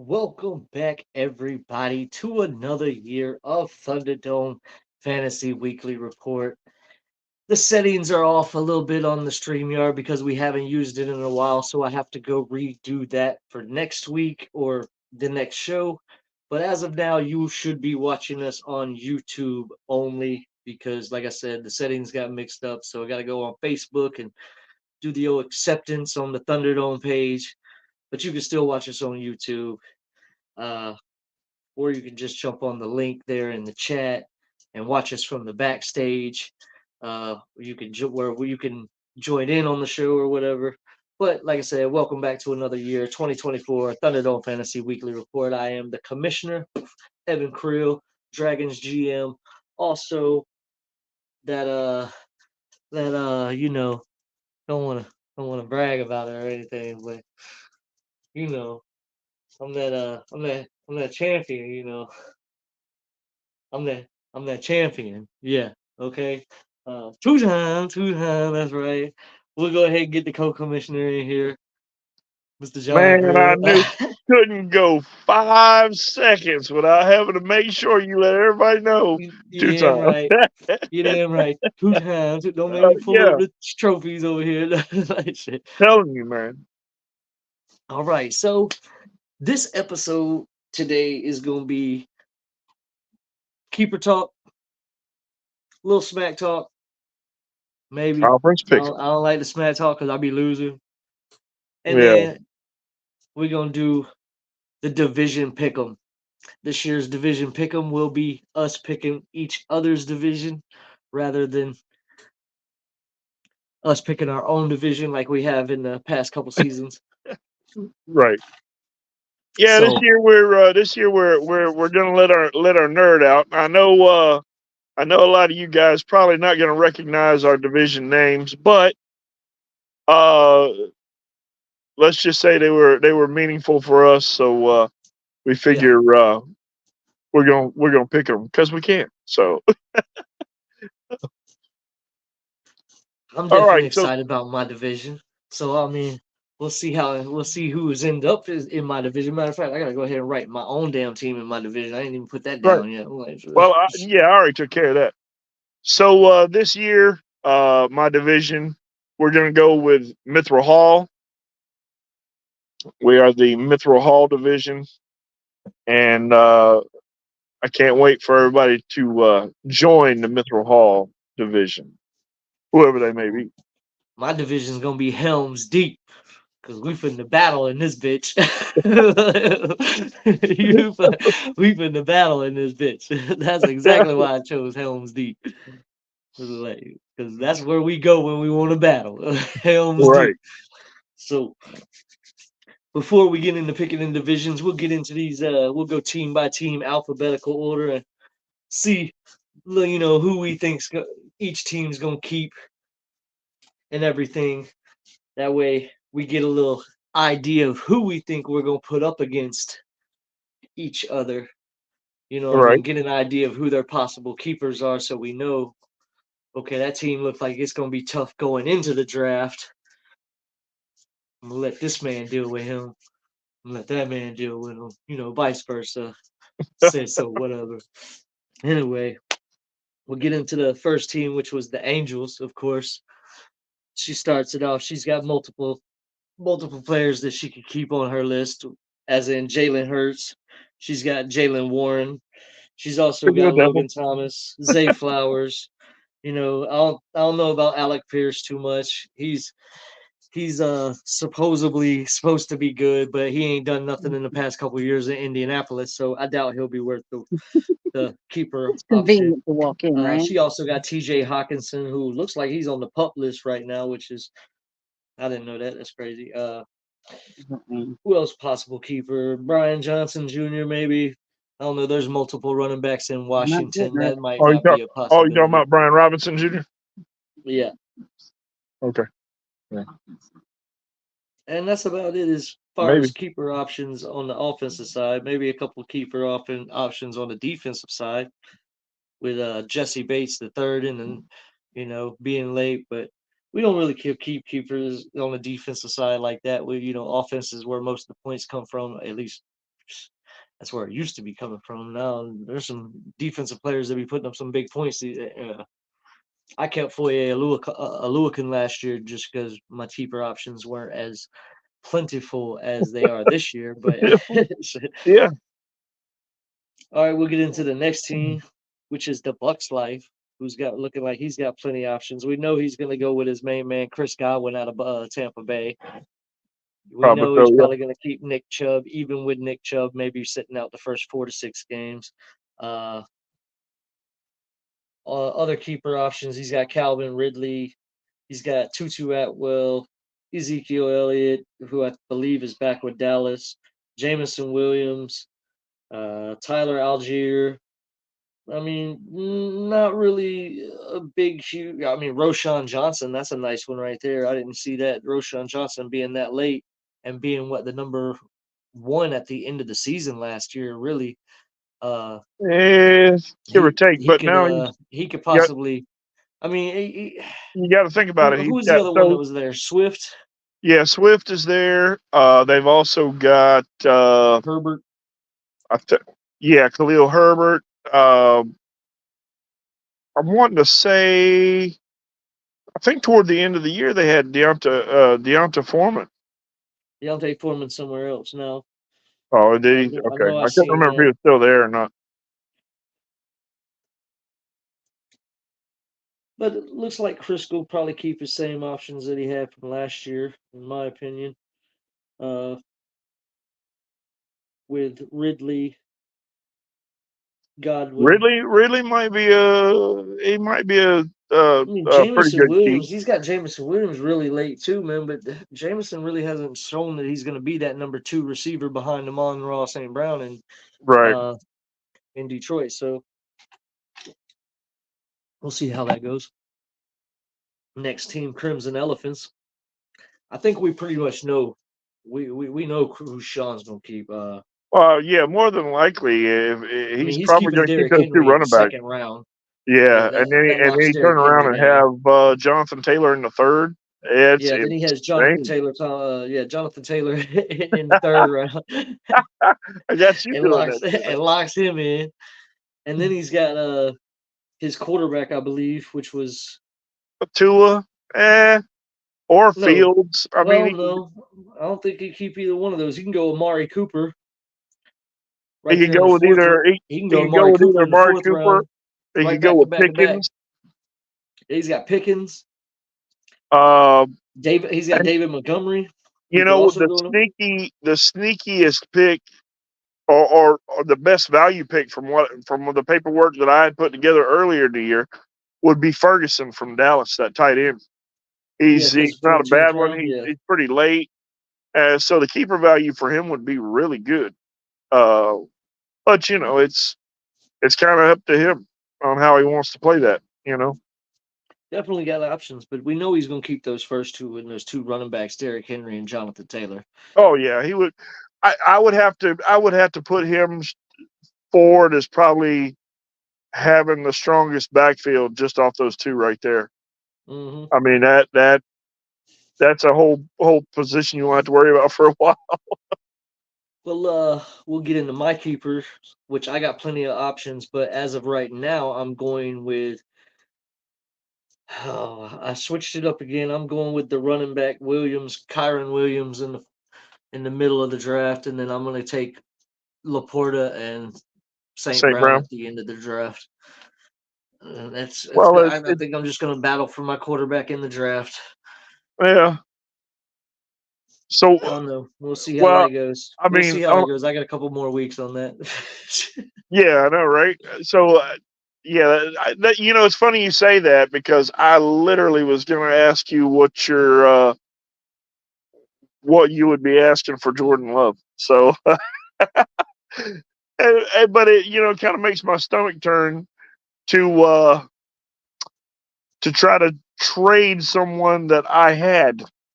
Welcome back, everybody, to another year of Thunderdome Fantasy Weekly Report. The settings are off a little bit on the StreamYard because we haven't used it in a while, so I have to go redo that for next week or the next show. But as of now, you should be watching us on YouTube only because, like I said, the settings got mixed up. So I got to go on Facebook and do the old acceptance on the Thunderdome page. But you can still watch us on YouTube. Uh, or you can just jump on the link there in the chat and watch us from the backstage. Where you can join in on the show or whatever. But like I said, welcome back to another year, 2024 Thunderdome Fantasy Weekly Report. I am the commissioner, Evan Creel, Dragons GM. Also, that don't want to brag about it or anything, but you know, I'm that champion. I'm that I'm that champion. Yeah. Okay. Two time. That's right. We'll go ahead and get the co-commissioner in here, Mr. John Man, I Grill. knew couldn't go 5 seconds without having to make sure you let everybody know You two damn times. right. You damn right. Two times. Don't make me pull up Yeah, the trophies over here. Like shit. telling you, man. All right. So this episode today is gonna be keeper talk, little smack talk, maybe. Conference I pick 'em. don't, I don't like the smack talk because I'll be losing. And Yeah, then we're gonna do the division pick 'em. This year's division pick'em will be us picking each other's division rather than us picking our own division like we have in the past couple seasons. right. Yeah, this So year we're gonna let our nerd out. I know a lot of you guys probably not gonna recognize our division names, but uh, let's just say they were meaningful for us. So we yeah, figure we're gonna pick them because we can. So I'm all definitely right, so excited about my division. So I mean, we'll see who's end up in my division. Matter of fact, I gotta go ahead and write my own damn team in my division. I didn't even put that right. down yet. Well, yeah, I already took care of that. So this year, my division, we're gonna go with Mithril Hall. We are the Mithril Hall division, and I can't wait for everybody to join the Mithril Hall division, whoever they may be. My division's gonna be Helms Deep. Cause we finna battle in this bitch. We finna battle in this bitch. That's exactly why I chose Helm's Deep. Like, cause that's where we go when we want to battle. Helm's Right. Deep. So before we get into picking in divisions, we'll get into these. We'll go team by team, alphabetical order, and see, who we think's each team's gonna keep and everything. That way, we get a little idea of who we think we're gonna put up against each other. You know what I mean? Right. Get an idea of who their possible keepers are so we know, okay, that team looks like it's going to be tough going into the draft. I'm going to let this man deal with him. I'm going to let that man deal with him. Vice versa. Say so, whatever. Anyway, we'll get into the first team, which was the Angels, of course. She starts it off. She's got multiple players that she could keep on her list, as in Jalen Hurts. She's got Jalen Warren. She's also Could be a got devil. Logan Thomas, Zay Flowers. I don't know about Alec Pierce too much. He's supposedly supposed to be good, but he ain't done nothing in the past couple of years in Indianapolis, so I doubt he'll be worth the keeper It's option. convenient to walk in, right? She also got T.J. Hawkinson, who looks like he's on the pup list right now, which is I didn't know that. That's crazy. Mm-mm. Who else possible keeper? Brian Johnson Jr. maybe. I don't know. There's multiple running backs in My Washington. goodness. That might Oh, you not talk. be a Oh, you talking possibility. about Brian Robinson Jr.? Yeah. Okay. Yeah. And that's about it as far as Maybe. keeper options on the offensive side. Maybe a couple of keeper options on the defensive side with Jesse Bates the third and then being late, but we don't really keep keepers on the defensive side like that. We offense is where most of the points come from, at least that's where it used to be coming from. Now there's some defensive players that be putting up some big points. I kept Foye Aluakin last year just because my cheaper options weren't as plentiful as they are this year. But Yeah. all right, we'll get into the next team, which is the Bucks Life, who's got looking like he's got plenty of options. We know he's going to go with his main man, Chris Godwin, out of Tampa Bay. We Probably know so. he's Yeah. probably going to keep Nick Chubb, even with Nick Chubb maybe sitting out the first 4 to 6 games. Uh, other keeper options, he's got Calvin Ridley, he's got Tutu Atwell, Ezekiel Elliott, who I believe is back with Dallas, Jameson Williams, Tyler Algier. I mean, not really a big, huge. I mean, Roshan Johnson, that's a nice one right there. I didn't see that. Roshan Johnson being that late and being what the number one at the end of the season last year, really. Uh, Yeah, give or take. But now he could got possibly. I mean, you got to think about it. who He's was the got other one that so was there? Swift, yeah. Swift is there. They've also got Herbert. I th- yeah, Khalil Herbert. Um, I'm wanting to say, I think toward the end of the year they had Deonta Foreman. Deontay Foreman somewhere else now. Oh, did he? I Okay, know I I can't seen remember if he that. was still there or not. But it looks like Chris will probably keep the same options that he had from last year, in my opinion. Uh, with Ridley, Godwin. Ridley might be I mean, a pretty Jameson good key. Williams, he's got Jameson Williams really late too, man. But Jameson really hasn't shown that he's going to be that number two receiver behind Amon-Ra St. Brown Right. uh, in Detroit. So we'll see how that goes. Next team, Crimson Elephants. I think we pretty much know. We know who Sean's going to keep. Yeah, more than likely, I mean, he's he's probably keeping going to keep Derrick those two Henry in the running backs. second round, Yeah, and that and then locks he turn Derrick around Henry and down. have Jonathan Taylor in the third. It's Yeah, then he has Jonathan insane. Taylor. Jonathan Taylor in the third round, I got you and doing locks that too. and locks him in. And then he's got his quarterback, I believe, which was Tua, or no. Fields. I mean, Well, no, I don't think he keep either one of those. He can go Amari Cooper he right could there in the go with fourth. either He can he go could go Amari with Cooper either in the Amari fourth Cooper. round, He right could go back to with back to back. Pickens. He's got Pickens. Uh, David. He's got and David Montgomery, who you could know also go. the sneakiest pick or the best value pick from the paperwork that I had put together earlier in the year would be Ferguson from Dallas, that tight end. Yeah, He's because not a 14th bad one. round. Yeah, He's pretty late, so the keeper value for him would be really good. Uh, but it's kind of up to him on how he wants to play that. definitely got options, but we know he's going to keep those first two and those two running backs, Derrick Henry and Jonathan Taylor. Oh yeah, he would. I would have to put him forward as probably having the strongest backfield just off those two right there. Mm-hmm. I mean that's a whole position you won't have to worry about for a while. Well, we'll get into my keepers, which I got plenty of options, but as of right now, I'm going with. Oh, I switched it up again. I'm going with the running back Williams, Kyron Williams in the middle of the draft, and then I'm going to take Laporta and St. St. Brown Brown. at the end of the draft. That's Well, good. I think I'm just going to battle for my quarterback in the draft. yeah. So, I don't know. We'll see how well, that goes. I We'll mean, see how that goes. I got a couple more weeks on that. yeah, I know, right? So, yeah, it's funny you say that because I literally was going to ask you what you would be asking for Jordan Love. So, but it kind of makes my stomach turn to try to trade someone that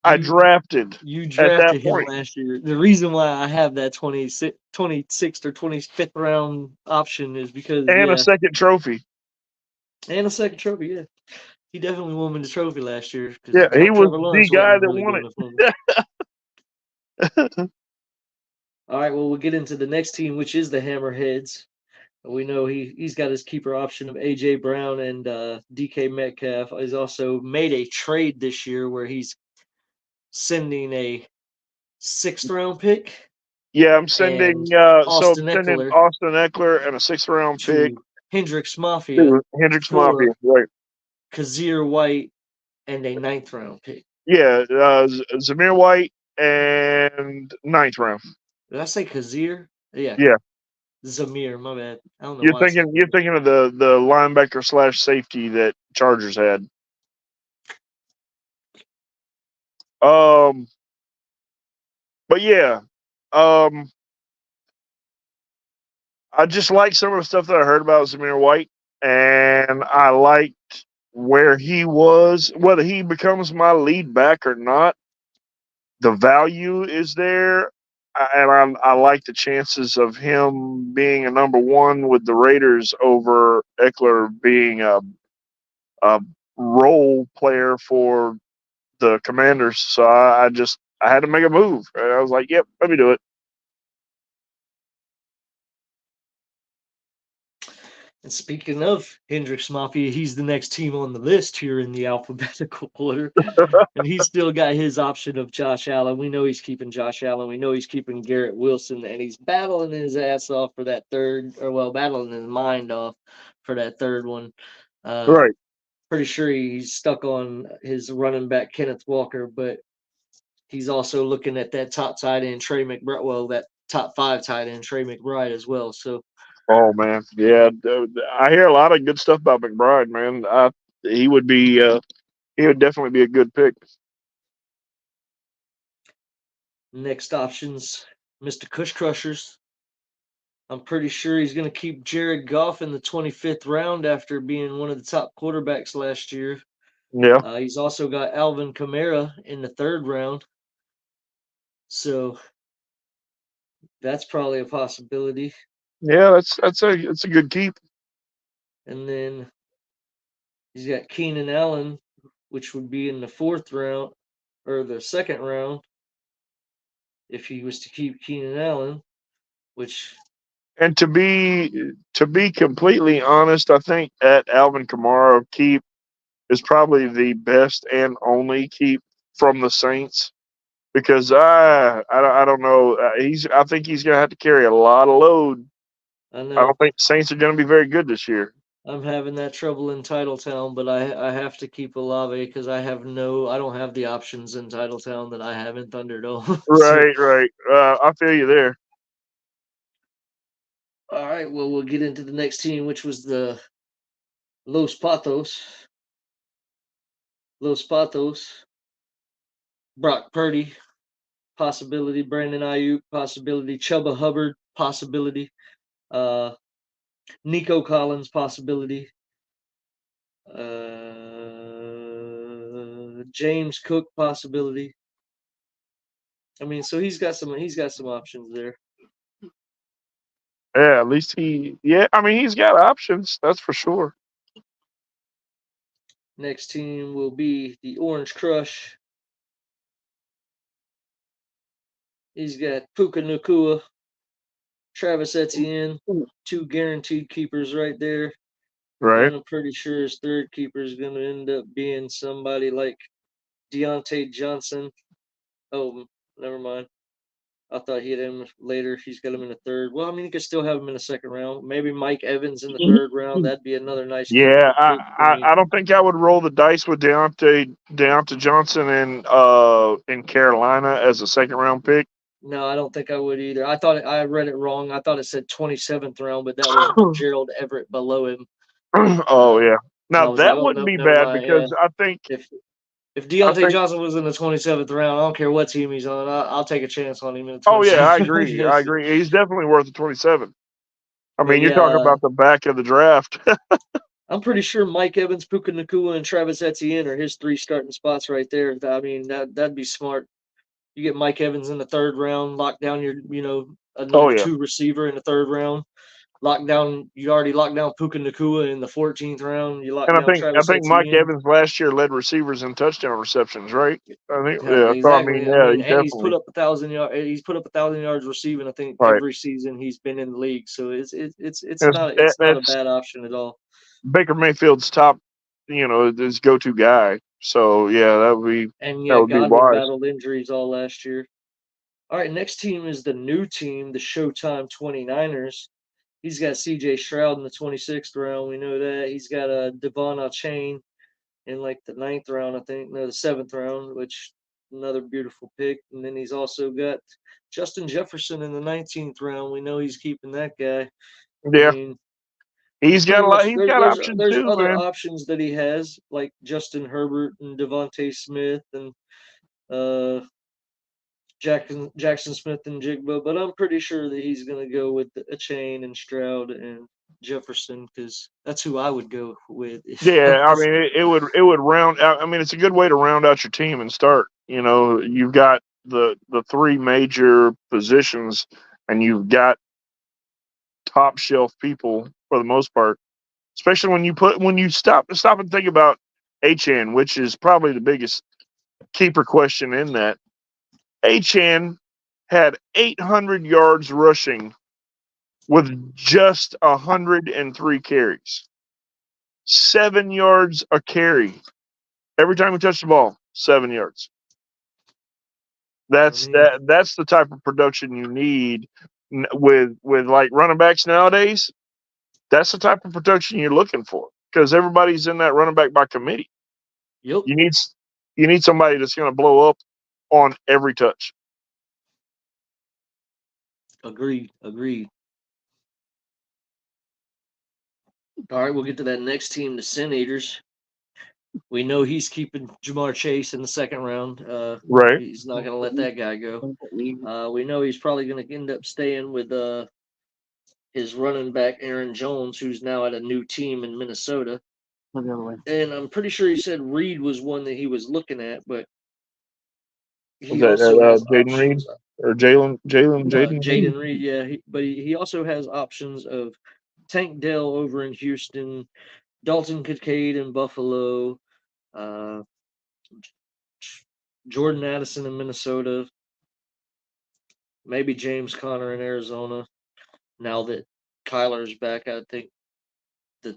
I you drafted you at that drafted him point last year. The reason why I have that 26th or 25th round option is because and a second trophy. and a second trophy. Yeah, he definitely won me the trophy last year because Yeah, he was Trevor the Lawrence guy wasn't that really won good it. enough for me. All right, well, we'll get into the next team, which is the Hammerheads. We know he's got his keeper option of AJ Brown and DK Metcalf. He's also made a trade this year where he's sending a sixth round pick Yeah, I'm sending and so I'm Austin sending Eckler Austin Eckler and a 6th round pick to Hendricks Mafia to Hendricks Mafia. for Right. Kazir White and a ninth round pick. Yeah, Zamir White and 9th round. Did I say Kazir? Yeah, Yeah. Zamir. My bad. I don't know why I said You're thinking of the linebacker slash safety that Chargers had. Um but yeah. Um I just like some of the stuff that I heard about Zamir White, and I liked where he was. Whether he becomes my lead back or not, the value is there, and I like the chances of him being a number one with the Raiders over Eckler being a role player for the Commanders. So I had to make a move. And I was like, "Yep, let me do it." And speaking of Hendricks Mafia, he's the next team on the list here in the alphabetical order. And he's still got his option of Josh Allen. We know he's keeping Josh Allen. We know he's keeping Garrett Wilson. And he's battling his ass off for that third, or well, battling his mind off for that third one. Uh, Right. Pretty sure he's stuck on his running back, Kenneth Walker, but he's also looking at that top tight end, Trey McBride. Well, that top five tight end, Trey McBride, as well. So Oh man, yeah. I hear a lot of good stuff about McBride, man. He would be he would definitely be a good pick. next options, Mr. Cush Crushers. I'm pretty sure he's going to keep Jared Goff in the 25th round after being one of the top quarterbacks last year. Yeah, He's also got Alvin Kamara in the third round. So that's probably a possibility. yeah. That's a good keep. And then he's got Keenan Allen, which would be in the fourth round or the second round if he was to keep Keenan Allen, which And to be completely honest, I think at Alvin Kamara keep is probably the best and only keep from the Saints because I don't know I think he's gonna have to carry a lot of load. I I know don't think the Saints are gonna be very good this year. I'm having that trouble in Titletown, but I have to keep Olave because I don't have the options in Titletown that I have in Thunderdome. So Right, right. I feel you there. all right, well we'll get into the next team, which was the Los Patos. Los Patos, Brock Purdy, possibility. Brandon Ayuk, possibility. Chuba Hubbard, possibility. Uh, Nico Collins, possibility. James Cook, possibility. I mean, so he's got some options there. Yeah, at least yeah, I mean, he's got options, that's for sure. Next team will be the Orange Crush. He's got Puka Nakua, Travis Etienne, two guaranteed keepers right there. Right. And I'm pretty sure his third keeper is going to end up being somebody like Deontay Johnson. Oh, never mind. I thought he had him later. He's got him in the third. Well, I mean, he could still have him in the second round. Maybe Mike Evans in the third round. That'd be another nice Yeah, pick for me. I don't think I would roll the dice with Deontay Johnson in Carolina as a 2nd round pick. No, I don't think I would either. I read it wrong. I thought it said 27th round, but that was Gerald Everett below him. Oh Uh, yeah. and Now I was like, that oh wouldn't nope, be never bad mind. Yeah, because if if I Deontay think Johnson was in the 27th round, I don't care what team he's on. I'll take a chance on him in the oh yeah, I 27th round. agree. I Yes. agree. He's definitely worth the 27. I But mean, you're yeah, talking about the back of the draft. I'm pretty sure Mike Evans, Puka Nakua, and Travis Etienne are his three starting spots right there. I mean, that'd be smart. You get Mike Evans in the third round, lock down your a Oh number yeah. two receiver in the third round. lockdown. You already locked down Puka Nakua in the 14th round. You locked And down I Travis think Mike Etienne. Evans last year led receivers in touchdown receptions, right? I think Yeah, yeah. So I mean, exactly. I yeah, mean, he and he's put definitely up 1,000 yards. He's put up 1,000 yards receiving. I think right. every season he's been in the league. So That's it's not a that's bad option at all. Baker Mayfield's top, his go-to guy. So yeah, And that yeah, would be Godwin wise. battled injuries all last year. All right, next team is the new team, the Showtime 29ers. He's got C.J. Stroud in the 26th round. We know that. He's got a Devon Chain in like the ninth round, I think. No, the seventh round, which another beautiful pick. And then he's also got Justin Jefferson in the 19th round. We know he's keeping that guy. I Yeah, mean, he's he's got pretty a lot. much He's got options there's too, other man. options that he has like Justin Herbert and Devontae Smith and uh Jackson Smith and Jigba, but I'm pretty sure that he's going to go with a Chain and Stroud and Jefferson because that's who I would go with if I Yeah, I was. mean, it would round out. I mean, it's a good way to round out your team and start. You've got the three major positions, and you've got top shelf people for the most part. Especially when you stop and think about HN, which is probably the biggest keeper question in that. HN had 800 yards rushing with just 103 carries, 7 yards a carry every time he touched the ball. 7 yards. I mean, That's the type of production you need with like running backs nowadays. That's the type of production you're looking for because everybody's in that running back by committee. yep, You need you need somebody that's going to blow up on every touch. agreed, agreed. All right, we'll get to that next team, the Sin Eaters. We know he's keeping Jamar Chase in the second round. Right. He's not going to let that guy go. We know he's probably going to end up staying with his running back Aaron Jones, who's now at a new team in Minnesota. And I'm pretty sure he said Reed was one that he was looking at, but Was he that also has Jaden Reed options. or Jaden Reed? Jaden Reed, yeah, but he also has options of Tank Dell over in Houston, Dalton Kincaid in Buffalo, uh, Jordan Addison in Minnesota, maybe James Conner in Arizona. Now that Kyler's back, I think that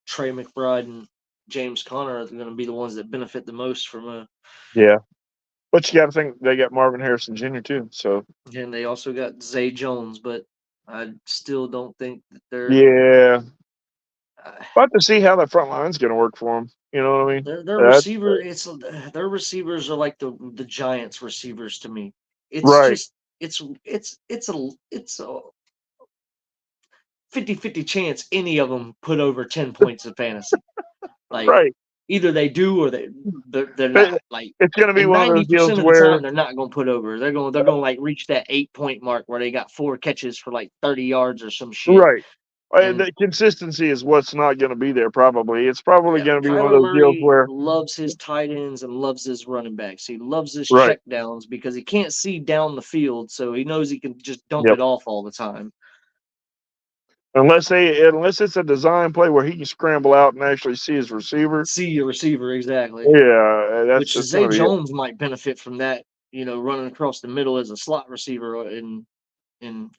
Trey McBride and James Conner are going to be the ones that benefit the most from a. Yeah, but you got to think they got Marvin Harrison Jr. too. So And they also got Zay Jones, but I still don't think that they're. yeah, Uh, we'll have to see how that front line's going to work for them. You know what I mean? their That's receiver, it's their receivers are like the Giants receivers to me. It's right, just it's a 50-50 chance any of them put over 10 points of fantasy. Like right. either they do or they're But not. Like it's going to be and one of those 90% deals of the where time they're not going to put over. They're going to like reach that 8 point mark where they got 4 catches for like 30 yards or some shit. right. And The consistency is what's not going to be there. Probably it's probably yeah, going to be one of Kyler those deals Murray where loves his tight ends and loves his running backs. He loves his right. check downs because he can't see down the field, so he knows he can just dump Yep. it off all the time. Unless it's a design play where he can scramble out and actually see his receiver. See your receiver exactly. Yeah, Which that's going Zay to be it. Jones might benefit from that, running across the middle as a slot receiver in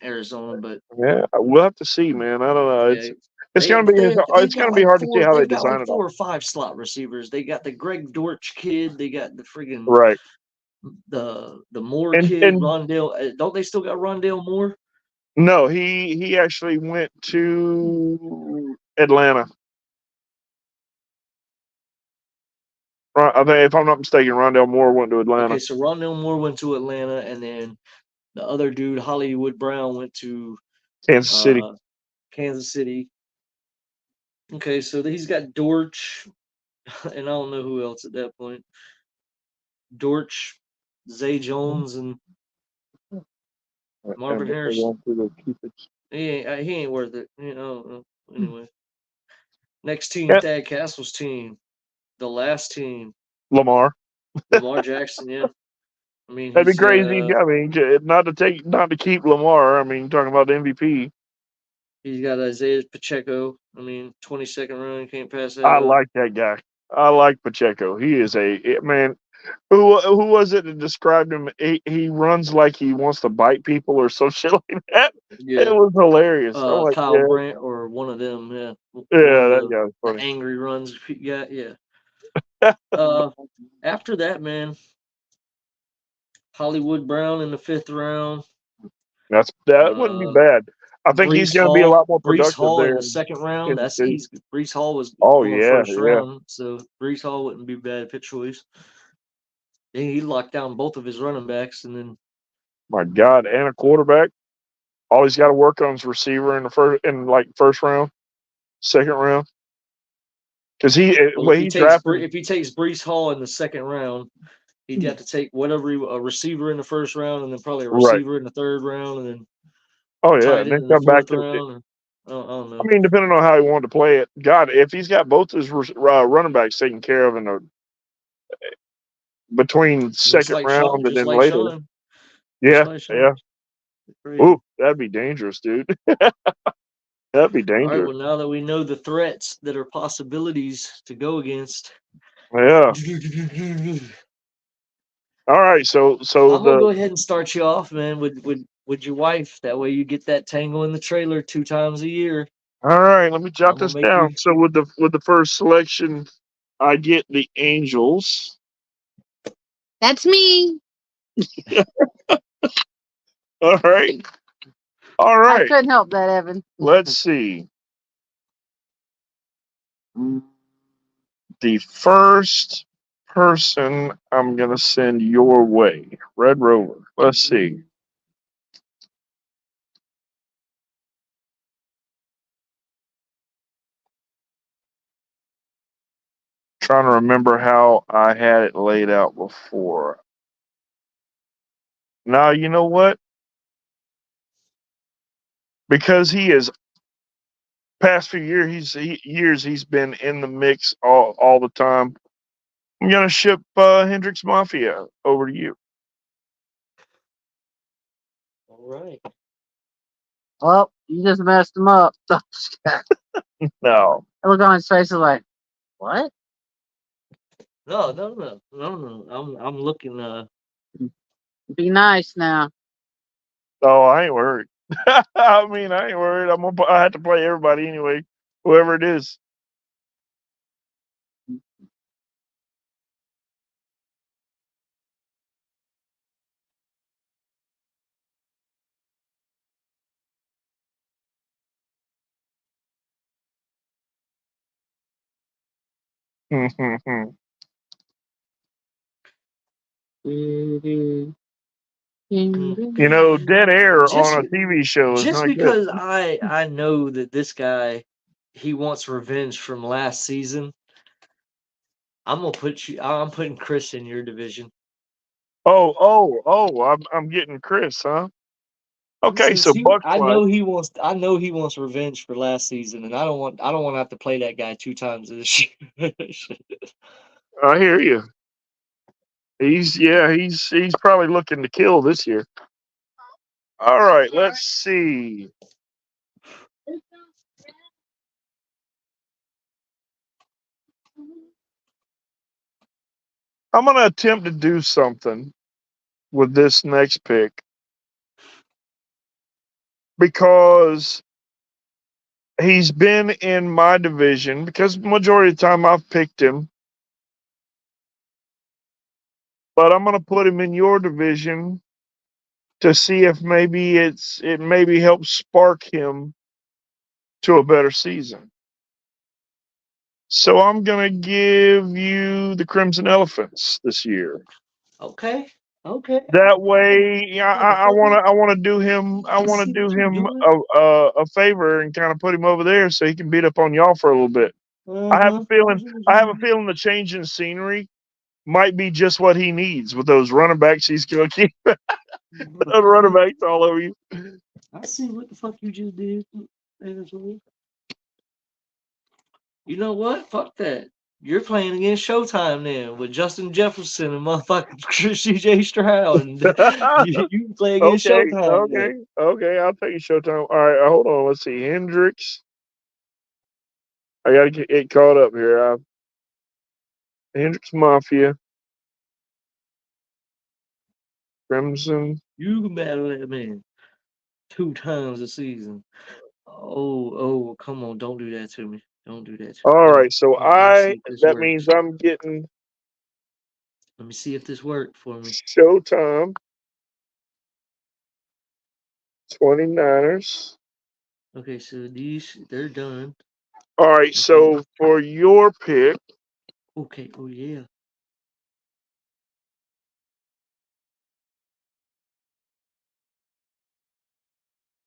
Arizona. But Yeah, we'll have to see, man. I don't know. yeah, It's going to be they've it's going got to be like hard to see four. how they They've got design like it four all. or five slot receivers. They got the Greg Dortch kid. They got the friggin' Right. the Moore kid, And Rondale. Don't they still got Rondale Moore? no, he actually went to Atlanta. I think if I'm not mistaken, Rondell Moore went to Okay, Atlanta, so Rondale Moore went to Atlanta, and then the other dude, Hollywood Brown, went to Kansas City. uh, Kansas City. Okay, so he's got Dortch, and I don't know who else at that point. Dortch, Zay Jones, and Marvin And they're Harrison. going through the keepers. He ain't worth it. Anyway, next team, Yeah, Thad Castle's team, the last team, Lamar. Lamar Jackson. Yeah, I mean That'd be he's crazy. I mean, not to keep Lamar. I mean, talking about the MVP. He's got Isaiah Pacheco. I mean, 22nd round, can't pass that I up. like that guy. I like Pacheco. He is man. Who was it that described him? He runs like he wants to bite people or some shit like that. It Yeah. was hilarious. I'm like, Kyle yeah, Brandt or one of them. Yeah, one yeah, of that the guy's funny. angry runs. Yeah, yeah. After that, man, Hollywood Brown in the 5th round. That wouldn't be Uh, bad. I think he's going to be a lot more Brees productive Hall in there the 2nd round. in the That's city. he's Brees Hall was Oh going yeah, first yeah. round, so Brees Hall wouldn't be bad pick choice. He locked down both of his running backs, and then My God, and a quarterback. All he's got to work on is receiver in like first round, second round. Because well, well, he drafted. if he takes Brees Hall in the 2nd round, he'd have to take a receiver in the 1st round, and then probably a Right. receiver in the 3rd round, and then Oh yeah, tight and end then in the come back fourth to. round. I don't I know. mean, depending on how he wanted to play it. God, if he's got both his running backs taken care of in the between second round and Just then like later, Sean, just yeah, like Sean. yeah. Crazy. Ooh, that'd be dangerous, dude. That'd be All right. dangerous. Well, now that we know the threats that are possibilities to go against, Yeah. All right. So I'm gonna the go ahead and start you off, man, with your wife. That way, you get that tangle in the trailer 2 times a year. all right. Let me jot I'm gonna this make you. down. So with the first selection, I get the Angels. That's me. All right. All I right. couldn't help that, Evan. Let's see. The first person I'm gonna send your way, Red Rover. Let's see. Trying to remember how I had it laid out before. Now you know what? Because he is past few years he's been in the mix all the time. I'm gonna ship Hendrix Mafia over to you. All right. Well, you just messed him up. I No. look on his face, is like, what? No, no, no, no, no. I'm looking. Be nice now. Oh, I ain't worried. I mean, I ain't worried. I have to play everybody anyway, whoever it is. You know, dead air just on a TV show is just not good. because I know that this guy he wants revenge from last season. I'm putting Chris in your division. Oh! I'm getting Chris, huh? Okay, Since so he Buck Fly. I know he wants revenge for last season, and I don't want to have to play that guy 2 times this year. I hear you. He's probably looking to kill this year. All right, let's see. I'm gonna attempt to do something with this next pick because he's been in my division because majority of the time I've picked him, but I'm gonna put him in your division to see if maybe it maybe helps spark him to a better season. So I'm gonna give you the Crimson Elephants this year. Okay, okay. That way, yeah, Motherfucker, I wanna do him I see what you're doing. a favor and kind of put him over there so he can beat up on y'all for a little bit. Uh-huh. I have a feeling the change in scenery might be just what he needs with those running backs. He's gonna keep those running backs all over you. I see what the fuck you just did. You know what? Fuck that. You're playing against Showtime then with Justin Jefferson and motherfucking CJ Stroud, and you play against Okay, Showtime okay, then. okay. I'll take Showtime. All right, hold on. Let's see. Hendricks. I gotta get it caught up here. Hendricks Mafia, Crimson. You can battle that man 2 times a season. Oh, come on! Don't do that to me. Don't do that to me. All No. right, so Let me see if this that means works. I'm getting Let me see if this worked for me. Showtime 29ers. Okay, so they're done. All right, Okay. so for your pick, Okay. Oh yeah.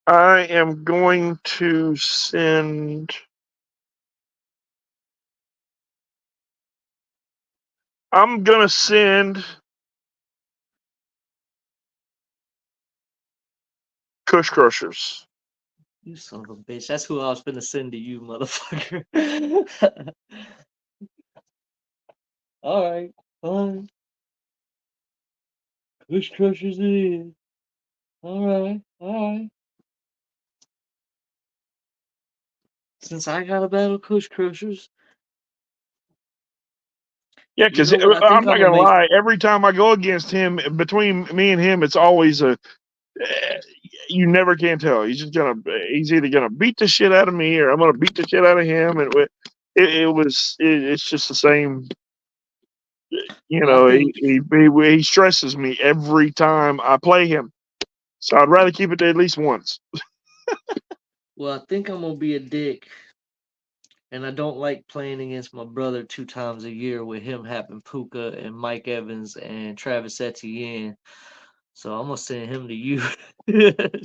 I am going to send. I'm gonna send Kush Crushers. You son of a bitch. That's who I was finna send to you, motherfucker. All right. Fine. Push crushers it is. All right. All right. Since I got a battle Kush Crushers, Yeah, you because know what I I'm think not I'm gonna gonna make? lie. Every time I go against him, between me and him, it's always a. You never can tell. He's either gonna beat the shit out of me, or I'm gonna beat the shit out of him, and it's just the same. You Well, I know, think he stresses me every time I play him. So I'd rather keep it to at least once. I think I'm gonna be a dick, and I don't like playing against my brother 2 times a year with him having Puka and Mike Evans and Travis Etienne. So I'm gonna send him to you. I'm gonna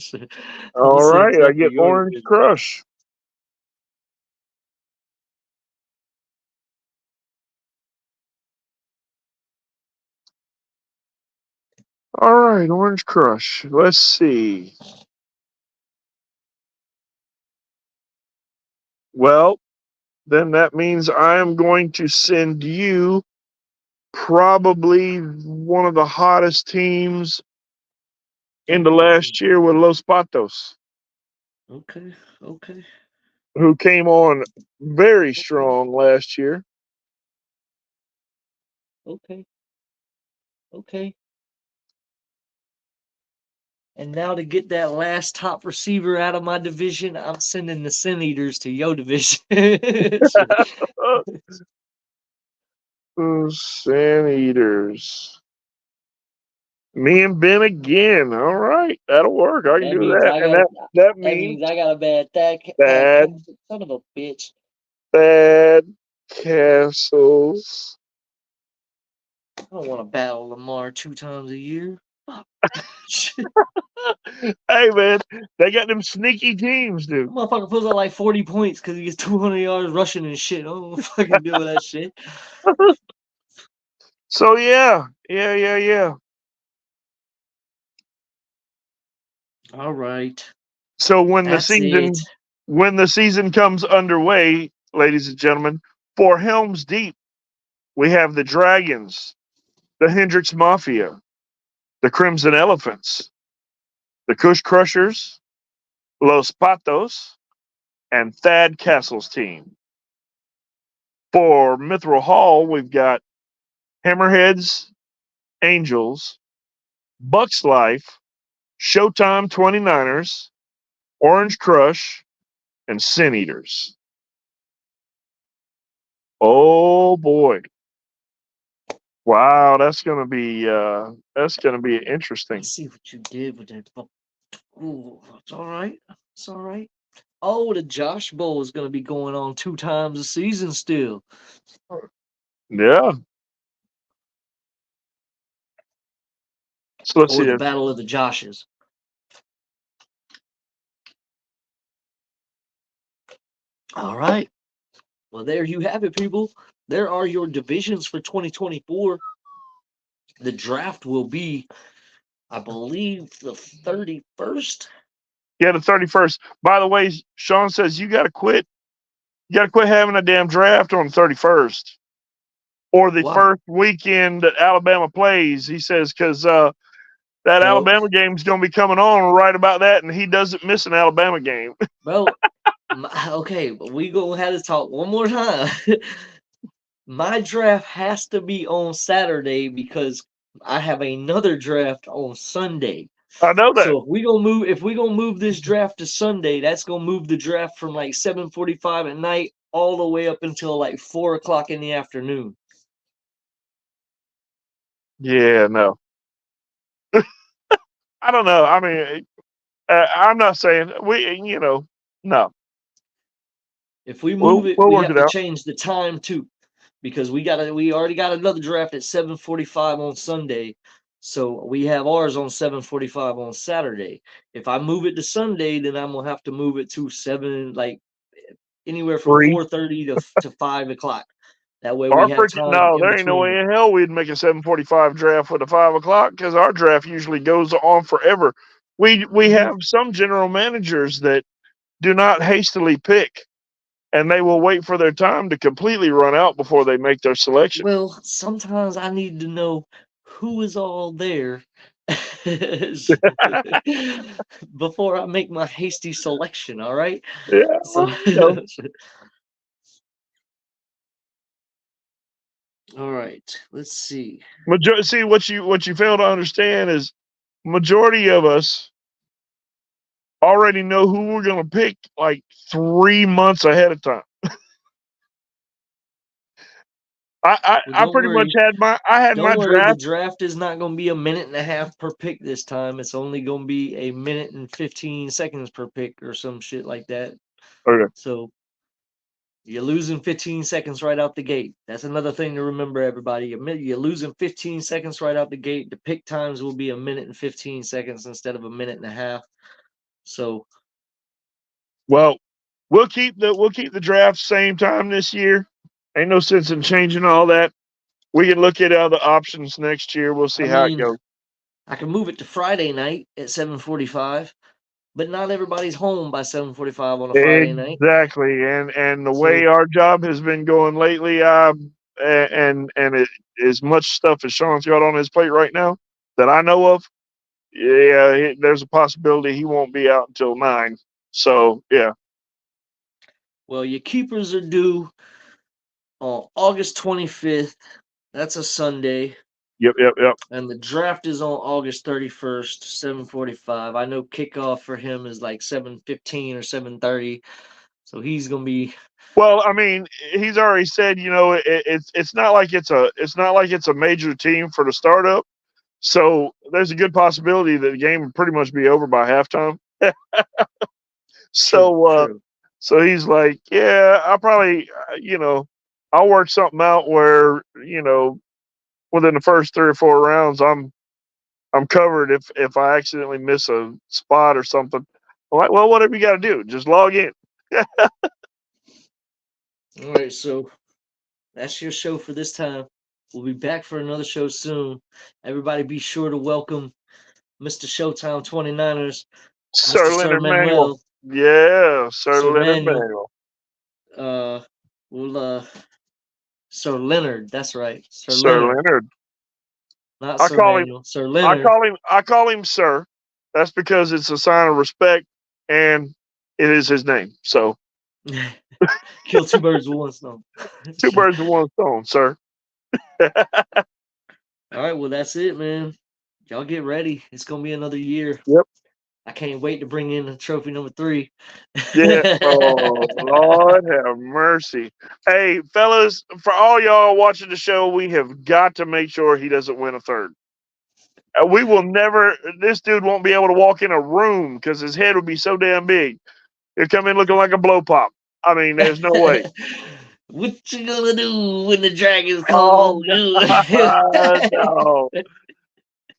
All send right, I him to get your Orange division. Crush. All right, Orange Crush. Let's see. Well, then that means I am going to send you probably one of the hottest teams in the Okay, last year with Los Patos, okay, okay, who came on very okay, strong last year. okay, okay. And now to get that last top receiver out of my division, I'm sending the Sin Eaters to your division. Shit. Sand Eaters. Me and Ben again. All right, that'll work. I can That do means that, I and got that that means means I got a bad Thad Thad Castle, son of a bitch. Thad Castles. I don't want to battle Lamar 2 times a year. Fuck. Shit. Hey man, they got them sneaky teams, That dude. motherfucker puts out like 40 points because he gets 200 yards rushing and shit. I don't want to fucking deal with that shit. So yeah. All right. So That's it. when the season comes underway, ladies and gentlemen, for Helms Deep, we have the Dragons, the Hendricks Mafia, the Crimson Elephants, the Kush Crushers, Los Patos, and Thad Castle's team. For Mithril Hall, we've got Hammerheads, Angels, Bucks Life, Showtime 29ers, Orange Crush, and Sin Eaters. Oh boy. Wow, that's gonna be I interesting. see what you did with that. Ooh, it's all right. It's all right. Oh, the Josh Bowl is going to be going on 2 times a season still. Yeah. So let's Or see the that. Battle of the Joshes. All right. Well, there you have it, people. There are your divisions for 2024. The draft will be, I believe, the 31st. Yeah, the 31st. By the way, Sean says you gotta quit. You gotta quit having a damn draft on the 31st. or the Why? first weekend that Alabama plays. He says because that Well, Alabama game is going to be coming on right about that, and he doesn't miss an Alabama game. well, okay, we gonna have to talk one more time. My draft has to be on Saturday because I have another draft on Sunday. I know that. So if we gonna move this draft to Sunday, that's gonna move the draft from like 7:45 at night all the way up until like 4 o'clock in the afternoon. Yeah, no, I don't know. I mean, I'm not saying we, no, If we move it, we'll we work have it to out. change the time too, because we already got another draft at 7:45 on Sunday. So we have ours on 7:45 on Saturday. If I move it to Sunday, then I'm gonna have to move it to seven, like anywhere from Three. 4:30 to 5 o'clock. That way we Our have freaking time no, in there ain't no between way them. in hell we'd make a 7:45 draft with a 5 o'clock because our draft usually goes on forever. We Mhm. have some general managers that do not hastily pick, and they will wait for their time to completely run out before they make their selection. Well, sometimes I need to know who is all there before I make my hasty selection. All right. Yeah, So, well, all right. Let's see. see what you fail to understand is majority of us already know who we're going to pick like 3 months ahead of time. Well, I pretty much had Don't my worry. The draft. draft is not going to be a minute and a half per pick this time. It's only going to be a minute and 15 seconds per pick or some shit like that. Okay. So you're losing 15 seconds right out the gate. That's another thing to remember, everybody. You're losing 15 seconds right out the gate. The pick times will be a minute and 15 seconds instead of a minute and a half. So, Well, we'll keep the draft same time this year. Ain't no sense in changing all that. We can look at other options next year. We'll I see how it mean, goes. I can move it to Friday night at 7:45, but not everybody's home by 7:45 on a Friday night. Exactly, and the way So, our job has been going lately, and as much stuff as Sean's got on his plate right now that I know of, yeah, there's a possibility he won't be out until 9. So yeah, well, your keepers are due on August 25th. That's a Sunday. yep, yep, yep. And the draft is on August 31st, 7:45. I know kickoff for him is like 7:15 or 7:30. So he's gonna be Well, I mean, he's already said, it's not like it's a major team for the startup. So there's a good possibility that the game would pretty much be over by halftime. true, So true. so he's like, yeah, I'll probably I'll work something out where within the first 3 or 4 rounds I'm covered if I accidentally miss a spot or something. I'm like, well, whatever you got to do, just log in. All right, so that's your show for this time. We'll be back for another show soon. Everybody be sure to welcome Mr. Showtime 29ers, Mr. Sir Sir Leonard Manuel. Manuel, Yeah, Sir Sir Leonard Manuel, Manuel. uh, we'll, Sir Leonard, that's right. Sir Sir Leonard, Leonard. not I Sir call him Manuel, Sir I Leonard. call him I call him Sir. That's because it's a sign of respect and it is his name. So Kill two birds with one stone. two birds with one stone, sir. All right, well, that's it, man. Y'all get ready. It's gonna be another year. Yep. I can't wait to bring in trophy number 3. Yeah. Oh Lord have mercy. Hey, fellas, for all y'all watching the show, we have got to make sure he doesn't win a third. We will never. This dude won't be able to walk in a room because his head would be so damn big. He'll come in looking like a blow pop. I mean, there's no way. What you gonna do when the dragons come Oh on you? God, no!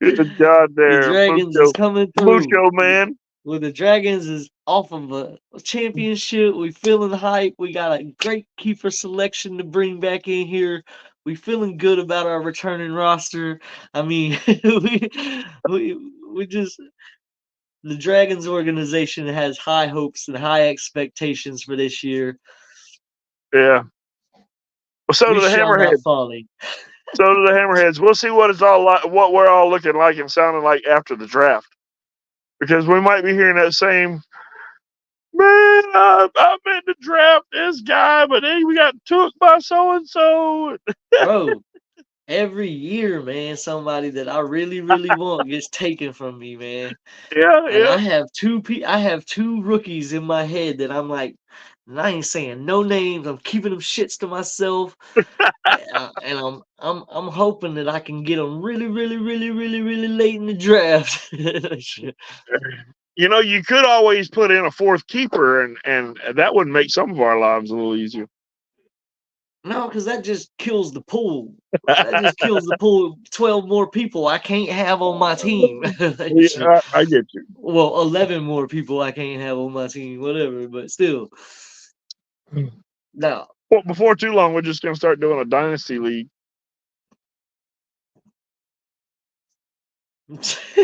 Good God, The there, dragons is Mucho, coming through. Mucho man. When the dragons is off of a championship, we feeling hype. We got a great keeper selection to bring back in here. We feeling good about our returning roster. I mean, we just the Dragons organization has high hopes and high expectations for this year. Yeah, So We do the shall not Hammerheads. folly. So do the Hammerheads. We'll see what it's all like, what we're all looking like and sounding like after the draft, because we might be hearing that same man. I meant to draft this guy, but then we got took by so and so. Bro, every year, man, somebody that I really, really want gets taken from me, man. Yeah, And yeah. I have two rookies in my head that I'm like, and I ain't saying no names. I'm keeping them shits to myself, and I'm hoping that I can get them really, really, really, really, really late in the draft. Shit. You know, you could always put in a fourth keeper, and that would make some of our lives a little easier. No, because that just kills the pool. That just kills the pool. 12 more people I can't have on my team. Shit. Yeah, I get you. Well, 11 more people I can't have on my team, whatever, but still. No. Well, before too long, we're just gonna start doing a dynasty league.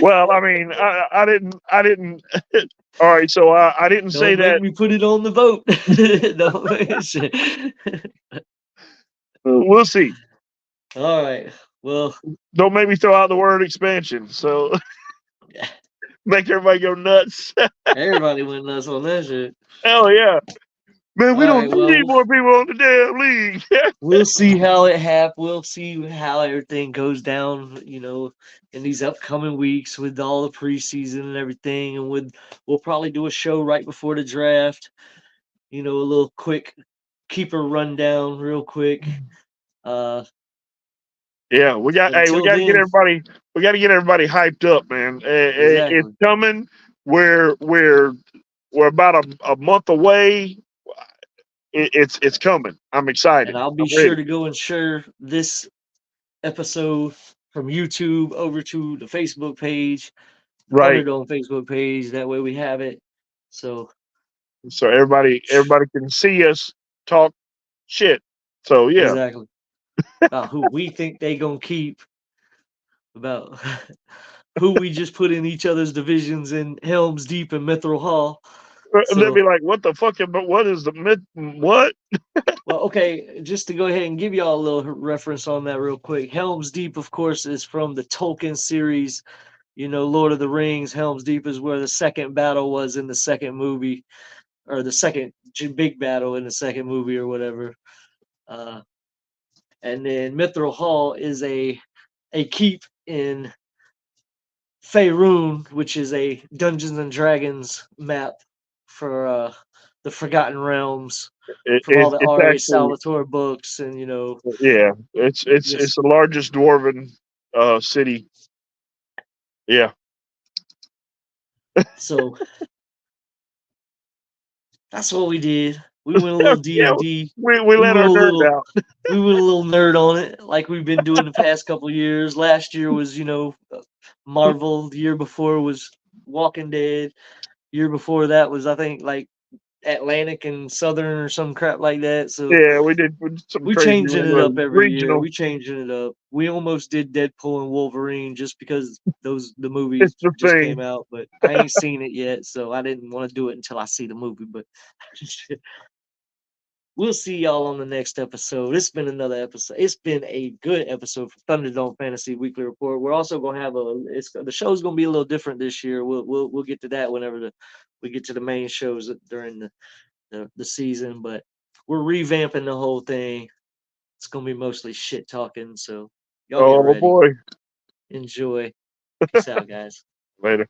Well, I mean, I didn't. All right, so I didn't say Don't make that. me put it on the vote. Don't shit. We'll see. All right. Well, Don't make me throw out the word expansion. So make everybody go nuts. everybody went nuts on that shit. Hell yeah, man! We All don't right. need any Well, more people on the damn league. we'll see how it happens. We'll see how everything goes down, in these upcoming weeks with all the preseason and everything. And we'll probably do a show right before the draft. A little quick keeper rundown, real quick. Uh, Yeah, but we until got to get then, everybody. We got to get everybody hyped up, man. It's exactly. coming. We're about a month away. It's coming. I'm And excited. I'll be I'm sure ready. to go and share this episode from YouTube over to the Facebook page, Right. Thunderdome Facebook page. That way we have it. So So everybody can see us talk shit. So yeah. exactly about who we think they gonna keep, about who we just put in each other's divisions in Helms Deep and Mithril Hall. And they'll So be like, "What the fuck? But what is the myth? What?" well, okay, just to go ahead and give y'all a little reference on that real quick. Helms Deep, of course, is from the Tolkien series. Lord of the Rings. Helms Deep is where the second battle was in the second movie, or the second big battle in the second movie, or whatever. Uh, and then Mithril Hall is a keep in Faerun, which is a Dungeons and Dragons map for the Forgotten Realms from all the It's R.A. actually Salvatore books, and yeah. It's just the largest dwarven city. Yeah. so that's what we did. We went a little D Yeah. and D. We We let went our a nerd little out. we went a little nerd on it, like we've been doing the past couple years. Last year was, Marvel. The year before was Walking Dead. Year before that was, I think, like Atlantic and Southern or some crap like that. So Yeah, we did some we crazy changing it up every year. regional. We changing it up. We almost did Deadpool and Wolverine just because the It's movie the just came thing. out, but I ain't seen it yet, so I didn't want to do it until I see the movie. But we'll see y'all on the next episode. It's been another episode. It's been a good episode for Thunderdome Fantasy Weekly Report. We're also gonna have the show's gonna be a little different this year. We'll get to that whenever we get to the main shows during the season. But we're revamping the whole thing. It's gonna be mostly shit talking. So y'all get Oh ready. boy. Enjoy. Peace out, guys. Later.